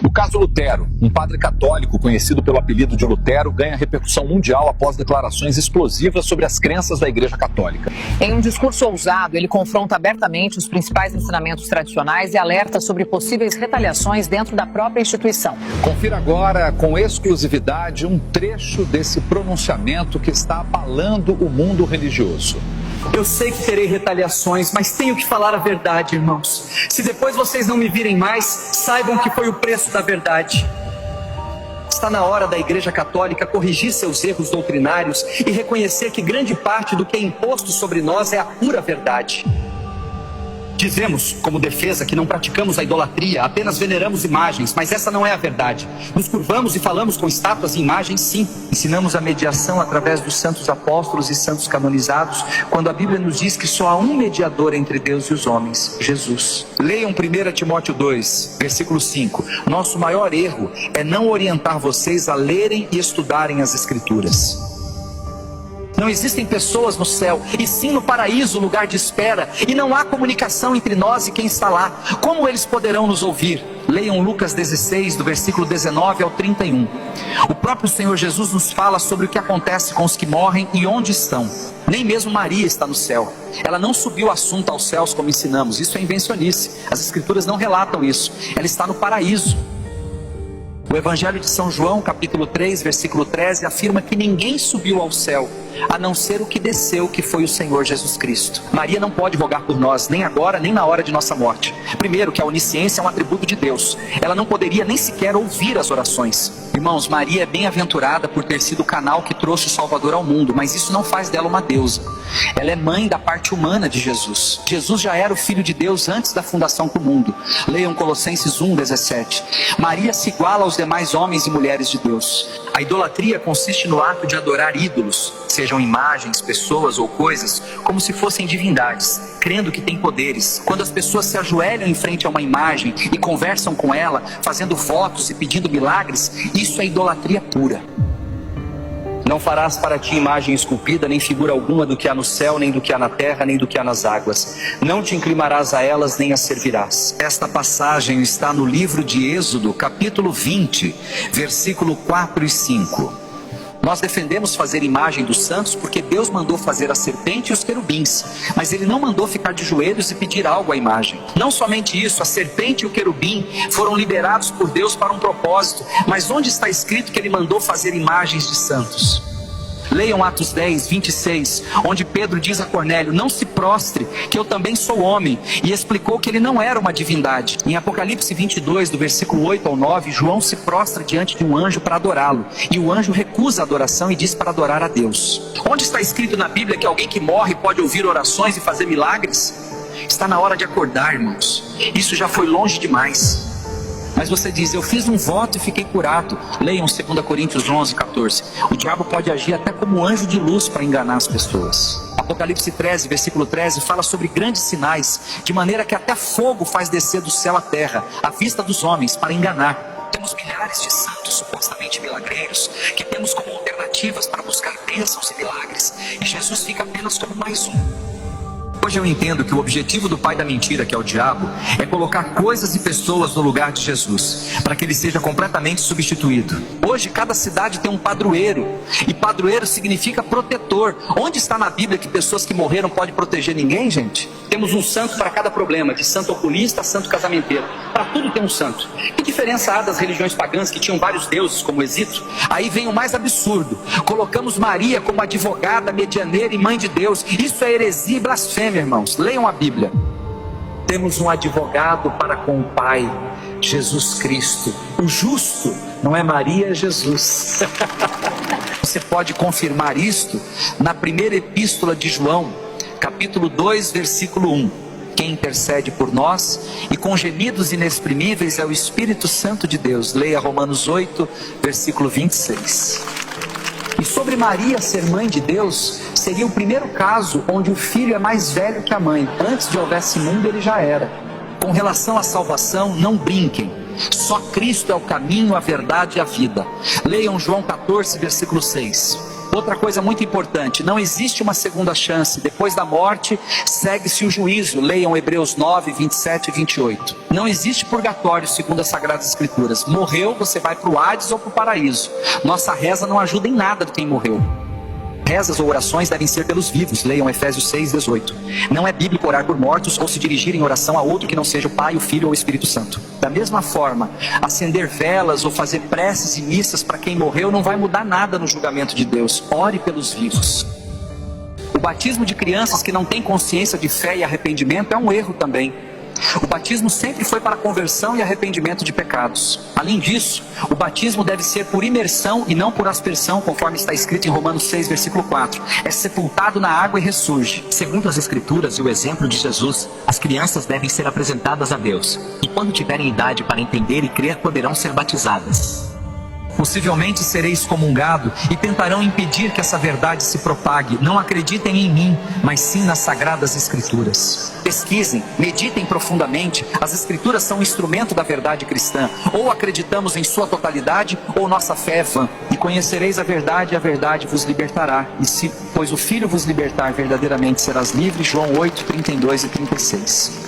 O caso Lutero, um padre católico conhecido pelo apelido de Lutero, ganha repercussão mundial após declarações explosivas sobre as crenças da Igreja Católica. Em um discurso ousado, ele confronta abertamente os principais ensinamentos tradicionais e alerta sobre possíveis retaliações dentro da própria instituição. Confira agora, com exclusividade, um trecho desse pronunciamento que está abalando o mundo religioso. Eu sei que terei retaliações, mas tenho que falar a verdade, irmãos. Se depois vocês não me virem mais, saibam que foi o preço da verdade. Está na hora da Igreja Católica corrigir seus erros doutrinários e reconhecer que grande parte do que é imposto sobre nós é a pura verdade. Dizemos, como defesa, que não praticamos a idolatria, apenas veneramos imagens, mas essa não é a verdade. Nos curvamos e falamos com estátuas e imagens, sim. Ensinamos a mediação através dos santos apóstolos e santos canonizados, quando a Bíblia nos diz que só há um mediador entre Deus e os homens, Jesus. Leiam 1 Timóteo 2, versículo 5. Nosso maior erro é não orientar vocês a lerem e estudarem as Escrituras. Não existem pessoas no céu, e sim no paraíso, lugar de espera, e não há comunicação entre nós e quem está lá. Como eles poderão nos ouvir? Leiam Lucas 16, do versículo 19 ao 31. O próprio Senhor Jesus nos fala sobre o que acontece com os que morrem e onde estão. Nem mesmo Maria está no céu. Ela não subiu o assunto aos céus como ensinamos. Isso é invencionice. As Escrituras não relatam isso. Ela está no paraíso. O Evangelho de São João, capítulo 3, versículo 13, afirma que ninguém subiu ao céu, a não ser o que desceu, que foi o Senhor Jesus Cristo. Maria não pode rogar por nós, nem agora, nem na hora de nossa morte. Primeiro, que a onisciência é um atributo de Deus. Ela não poderia nem sequer ouvir as orações. Irmãos, Maria é bem-aventurada por ter sido o canal que trouxe o Salvador ao mundo, mas isso não faz dela uma deusa. Ela é mãe da parte humana de Jesus. Jesus já era o Filho de Deus antes da fundação do mundo. Leiam Colossenses 1, 17. Maria se iguala aos demais homens e mulheres de Deus. A idolatria consiste no ato de adorar ídolos, sejam imagens, pessoas ou coisas, como se fossem divindades, crendo que têm poderes. Quando as pessoas se ajoelham em frente a uma imagem e conversam com ela, fazendo votos e pedindo milagres, isso é idolatria pura. Não farás para ti imagem esculpida, nem figura alguma do que há no céu, nem do que há na terra, nem do que há nas águas. Não te inclinarás a elas, nem as servirás. Esta passagem está no livro de Êxodo, capítulo 20, versículo 4 e 5. Nós defendemos fazer imagem dos santos porque Deus mandou fazer a serpente e os querubins, mas Ele não mandou ficar de joelhos e pedir algo à imagem. Não somente isso, a serpente e o querubim foram liberados por Deus para um propósito, mas onde está escrito que Ele mandou fazer imagens de santos? Leiam Atos 10, 26, onde Pedro diz a Cornélio: não se prostre, que eu também sou homem, e explicou que ele não era uma divindade. Em Apocalipse 22, do versículo 8 ao 9, João se prostra diante de um anjo para adorá-lo, e o anjo recusa a adoração e diz para adorar a Deus. Onde está escrito na Bíblia que alguém que morre pode ouvir orações e fazer milagres? Está na hora de acordar, irmãos. Isso já foi longe demais. Mas você diz: eu fiz um voto e fiquei curado. Leiam 2 Coríntios 11, 14. O diabo pode agir até como anjo de luz para enganar as pessoas. Apocalipse 13, versículo 13, fala sobre grandes sinais, de maneira que até fogo faz descer do céu à terra, à vista dos homens, para enganar. Temos milhares de santos supostamente milagreiros, que temos como alternativas para buscar bênçãos e milagres, e Jesus fica apenas como mais um. Hoje eu entendo que o objetivo do pai da mentira, que é o diabo, é colocar coisas e pessoas no lugar de Jesus, para que ele seja completamente substituído. Hoje cada cidade tem um padroeiro, e padroeiro significa protetor. Onde está na Bíblia que pessoas que morreram podem proteger ninguém, gente? Temos um santo para cada problema, de santo oculista a santo casamenteiro. Para tudo tem um santo. Que diferença há das religiões pagãs que tinham vários deuses, como o Egito? Aí vem o mais absurdo: colocamos Maria como advogada, medianeira e mãe de Deus. Isso é heresia e blasfêmia, irmãos. Leiam a Bíblia. Temos um advogado para com o Pai, Jesus Cristo, o justo. Não é Maria, é Jesus. Você pode confirmar isto na primeira epístola de João, capítulo 2, versículo 1. Quem intercede por nós e com gemidos inexprimíveis é o Espírito Santo de Deus. Leia Romanos 8, versículo 26. E sobre Maria ser mãe de Deus, seria o primeiro caso onde o filho é mais velho que a mãe. Antes de houvesse mundo, ele já era. Com relação à salvação, não brinquem. Só Cristo é o caminho, a verdade e a vida. Leiam João 14, versículo 6. Outra coisa muito importante, não existe uma segunda chance. Depois da morte, segue-se o juízo. Leiam Hebreus 9, 27 e 28. Não existe purgatório segundo as Sagradas Escrituras. Morreu, você vai para o Hades ou para o paraíso. Nossa reza não ajuda em nada de quem morreu. Rezas ou orações devem ser pelos vivos. Leiam Efésios 6, 18. Não é bíblico orar por mortos ou se dirigir em oração a outro que não seja o Pai, o Filho ou o Espírito Santo. Da mesma forma, acender velas ou fazer preces e missas para quem morreu não vai mudar nada no julgamento de Deus. Ore pelos vivos. O batismo de crianças que não têm consciência de fé e arrependimento é um erro também. O batismo sempre foi para conversão e arrependimento de pecados. Além disso, o batismo deve ser por imersão e não por aspersão, conforme está escrito em Romanos 6, versículo 4. É sepultado na água e ressurge. Segundo as Escrituras e o exemplo de Jesus, as crianças devem ser apresentadas a Deus. E quando tiverem idade para entender e crer, poderão ser batizadas. Possivelmente serei excomungado e tentarão impedir que essa verdade se propague. Não acreditem em mim, mas sim nas Sagradas Escrituras. Pesquisem, meditem profundamente. As Escrituras são um instrumento da verdade cristã. Ou acreditamos em sua totalidade, ou nossa fé é vã. E conhecereis a verdade vos libertará. E se, pois o Filho vos libertar, verdadeiramente serás livre. João 8, 32 e 36.